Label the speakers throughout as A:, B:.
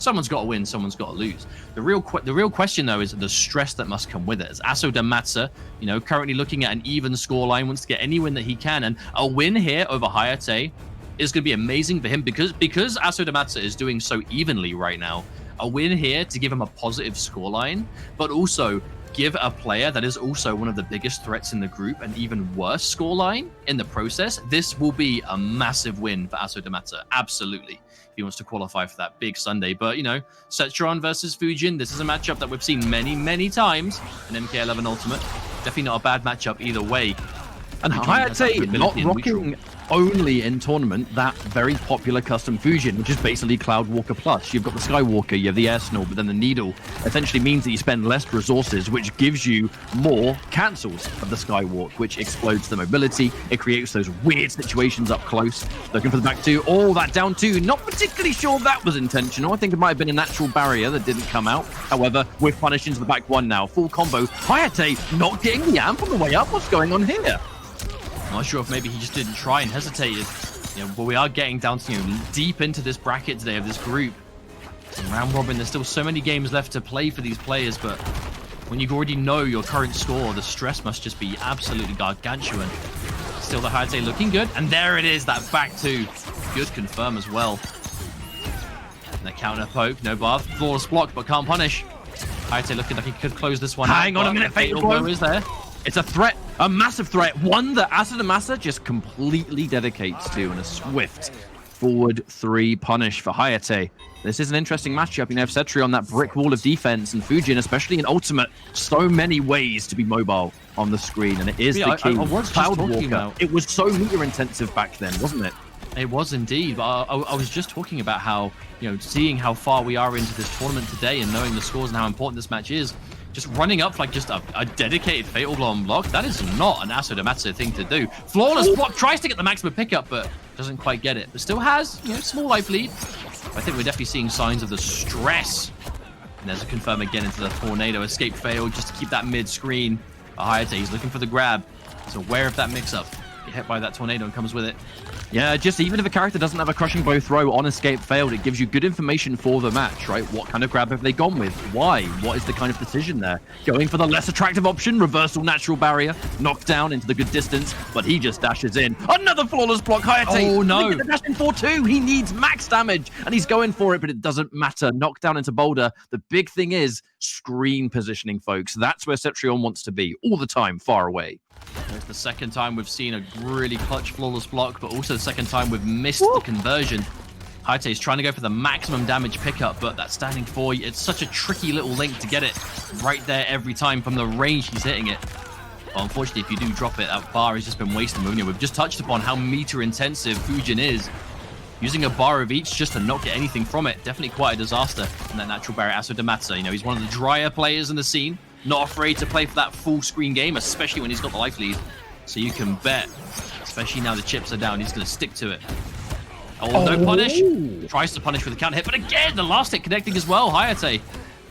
A: Someone's got to win, someone's got to lose. The real question, though, is the stress that must come with it. As Asodimazze, you know, currently looking at an even scoreline, wants to get any win that he can, and a win here over Hayatei is going to be amazing for him because Asodimazze is doing so evenly right now. A win here to give him a positive scoreline, but also give a player that is also one of the biggest threats in the group an even worse scoreline in the process. This will be a massive win for Asodimazze, absolutely. He wants to qualify for that big Sunday. But, you know, Setron versus Fujin, this is a matchup that we've seen many, many times in MK11 Ultimate. Definitely not a bad matchup either way.
B: And Hayatei not rocking only in tournament that very popular custom Fujin, which is basically Cloudwalker Plus. You've got the Skywalker, you have the Air Snore, but then the Needle essentially means that you spend less resources, which gives you more cancels of the Skywalk, which explodes the mobility. It creates those weird situations up close. Looking for the back two. Oh, that down two. Not particularly sure that was intentional. I think it might have been a natural barrier that didn't come out. However, we're punished into the back one now. Full combo. Hayatei not getting the amp on the way up. What's going on here?
A: I'm not sure if maybe he just didn't try and hesitated. You know, but we are getting down to, you know, deep into this bracket today of this group. And round robin, there's still so many games left to play for these players, but when you already know your current score, the stress must just be absolutely gargantuan. Still the Hayatei looking good, and there it is, that back two. Good confirm as well. And the counter poke, no bar, flawless block, but can't punish. Hayatei looking like he could close this one.
B: Hang on a minute,
A: Fatal Blow is there.
B: It's a threat, a massive threat, one that Asodimazze just completely dedicates to, and a swift forward three punish for Hayatei. This is an interesting matchup. You know, Setri on that brick wall of defense, and Fujin, especially in Ultimate, so many ways to be mobile on the screen, and it is the key.
A: I was just talking about...
B: It was so meter intensive back then, wasn't it?
A: It was indeed, but I was just talking about how, you know, seeing how far we are into this tournament today and knowing the scores and how important this match is, just running up like just a dedicated Fatal Blow on block, that is not an Asodimazze thing to do. Flawless block, tries to get the maximum pickup, but doesn't quite get it. But still has, you know, small life lead. I think we're definitely seeing signs of the stress. And there's a confirm again into the tornado. Escape failed just to keep that mid-screen. Hayatei, he's looking for the grab. He's aware of that mix-up. Get hit by that tornado and comes with it.
B: Yeah, just even if a character doesn't have a crushing blow throw on escape failed, it gives you good information for the match, right? What kind of grab have they gone with? Why? What is the kind of decision there? Going for the less attractive option, reversal natural barrier, knocked down into the good distance, but he just dashes in. Another flawless block, Hayatei.
A: Oh no.
B: The dash in 4-2. He needs max damage, and he's going for it, but it doesn't matter. Knocked down into Boulder. The big thing is screen positioning, folks. That's where Cetrion wants to be all the time, far away.
A: It's the second time we've seen a really clutch flawless block, but also the second time we've missed the conversion. Hayatei's trying to go for the maximum damage pickup, but that standing 4, it's such a tricky little link to get it right there every time from the range he's hitting it. Well, unfortunately, if you do drop it, that bar has just been wasted. We've just touched upon how meter intensive Fujin is. Using a bar of each just to not get anything from it, definitely quite a disaster. And that natural barrier, Asodimazze, you know, he's one of the drier players in the scene. Not afraid to play for that full screen game, especially when he's got the life lead. So you can bet, especially now the chips are down, he's going to stick to it. Oh, no punish. Tries to punish with a counter hit, but again, the last hit connecting as well. Hayatei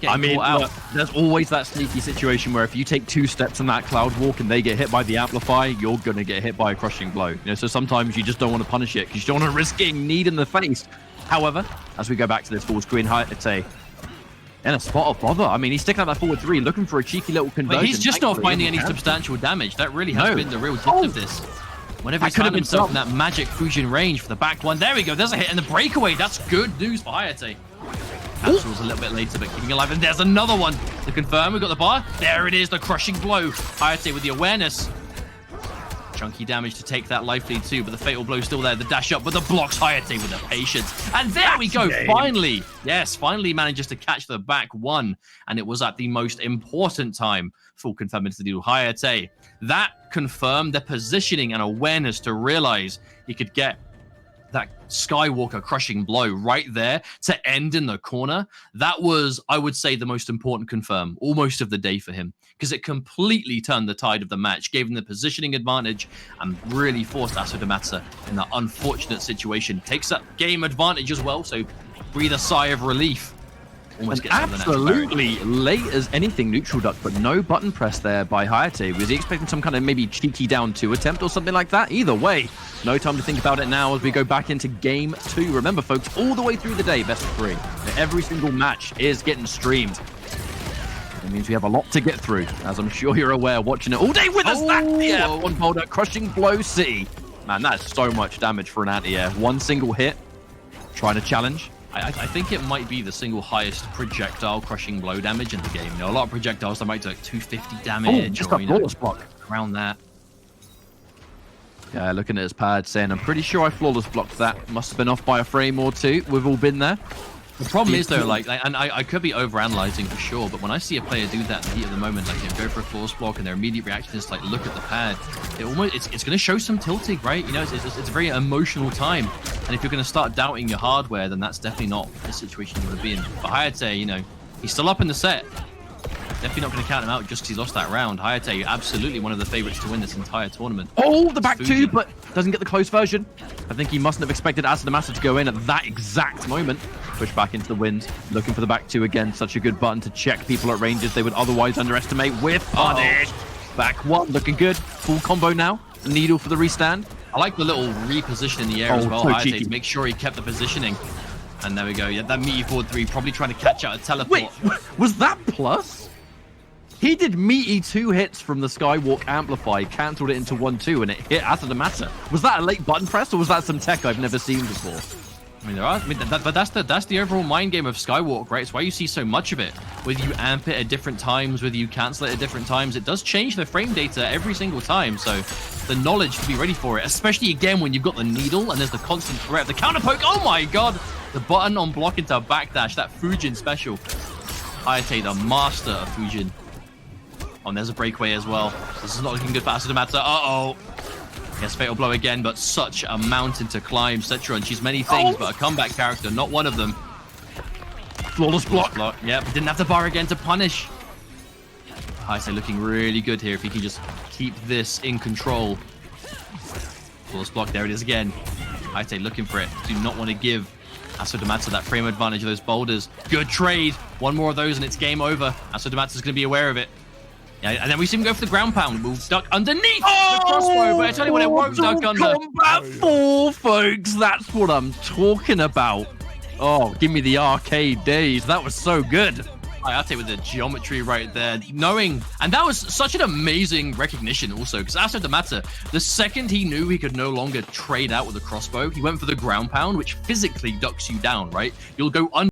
A: getting caught out.
B: Look, there's always that sneaky situation where if you take 2 steps on that cloud walk and they get hit by the amplify, you're going to get hit by a crushing blow. You know, so sometimes you just don't want to punish it because you don't want to risk getting kneed in the face. However, as we go back to this full screen, Hayatei in a spot of bother. I mean, he's sticking out that forward 3, looking for a cheeky little conversion.
A: But he's just not finding any substantial damage. That really has been the real gist of this. Whenever he's found himself in that magic Fujin range for the back one, there we go. There's a hit and the breakaway. That's good news for Hayatei. Cancel was a little bit later, but keeping alive. And there's another one to confirm. We've got the bar. There it is, the crushing blow. Hayatei with the awareness. Chunky damage to take that life lead too, but the fatal blow still there. The dash up, but the blocks Hayatei with the patience. And there we go, finally. Yes, finally manages to catch the back one. And it was at the most important time. Full confirm into the deal. Hayatei. That confirmed the positioning and awareness to realize he could get that Skywalker crushing blow right there to end in the corner. That was, I would say, the most important confirm almost of the day for him, because it completely turned the tide of the match, gave him the positioning advantage, and really forced Asodimazze in that unfortunate situation. Takes that game advantage as well, so breathe a sigh of relief. almost gets over the natural
B: absolutely late as anything neutral duck, but no button press there by Hayatei. Was he expecting some kind of maybe cheeky down 2 attempt or something like that? Either way, no time to think about it now as we go back into game 2. Remember, folks, all the way through the day, best of 3. Every single match is getting streamed. It means we have a lot to get through, as I'm sure you're aware, watching it all day with us. One boulder, crushing blow city. Man, that's so much damage for an anti-air. One single hit, trying to challenge.
A: I think it might be the single highest projectile crushing blow damage in the game. You know, a lot of projectiles that might do like 250 damage
B: just
A: or,
B: a flawless block
A: around that.
B: Yeah, looking at his pad, saying, I'm pretty sure I flawless blocked that. Must have been off by a frame or 2. We've all been there.
A: The problem is though, and I could be overanalyzing for sure, but when I see a player do that in the heat of the moment, like, you know, go for a flawless block and their immediate reaction is like, look at the pad, it's going to show some tilting, right? You know, it's a very emotional time, and if you're going to start doubting your hardware, then that's definitely not the situation you want to be in. But Hayatei, you know, he's still up in the set. Definitely not going to count him out just because he lost that round. Hayatei, absolutely one of the favorites to win this entire tournament.
B: Oh, the back 2, but doesn't get the close version. I think he mustn't have expected Asodimazze to go in at that exact moment. Push back into the wind, looking for the back 2 again. Such a good button to check people at ranges they would otherwise underestimate with punish. Back 1, looking good. Full combo now. Needle for the restand.
A: I like the little reposition in the air as well,
B: so
A: Hayatei, to make sure he kept the positioning. And there we go. Yeah, that meaty forward 3, probably trying to catch out a teleport.
B: Wait, was that plus? He did meaty 2 hits from the Skywalk Amplify, cancelled it into 1-2, and it hit Asodimazze. Was that a late button press, or was that some tech I've never seen before?
A: I mean, but that's the overall mind game of Skywalk, right? It's why you see so much of it. Whether you amp it at different times, whether you cancel it at different times, it does change the frame data every single time. So the knowledge to be ready for it, especially again when you've got the needle and there's the constant threat, the counter poke. Oh my god, the button on block into backdash, that Fujin special. Hayatei, the master of Fujin. Oh, and there's a breakaway as well. This is not looking good for Asodimazze. Uh-oh. Yes, fatal blow again, but such a mountain to climb. Cetron, she's many things, but a comeback character, not one of them.
B: Flawless block.
A: Yep, didn't have the bar again to punish. Hayatei looking really good here if he can just keep this in control. Flawless block, there it is again. Hayatei looking for it. Do not want to give Asodimazze that frame advantage of those boulders. Good trade. One more of those and it's game over. Asodimazze is going to be aware of it. Yeah, and then we see him go for the ground pound. We'll duck underneath the crossbow, but I tell you what, it won't duck under.
B: Combat 4, folks. That's what I'm talking about. Oh, give me the arcade days. That was so good.
A: Hayatei with the geometry right there, knowing, and that was such an amazing recognition also, because Asodimazze, the second he knew he could no longer trade out with a crossbow, he went for the ground pound, which physically ducks you down, right? You'll go under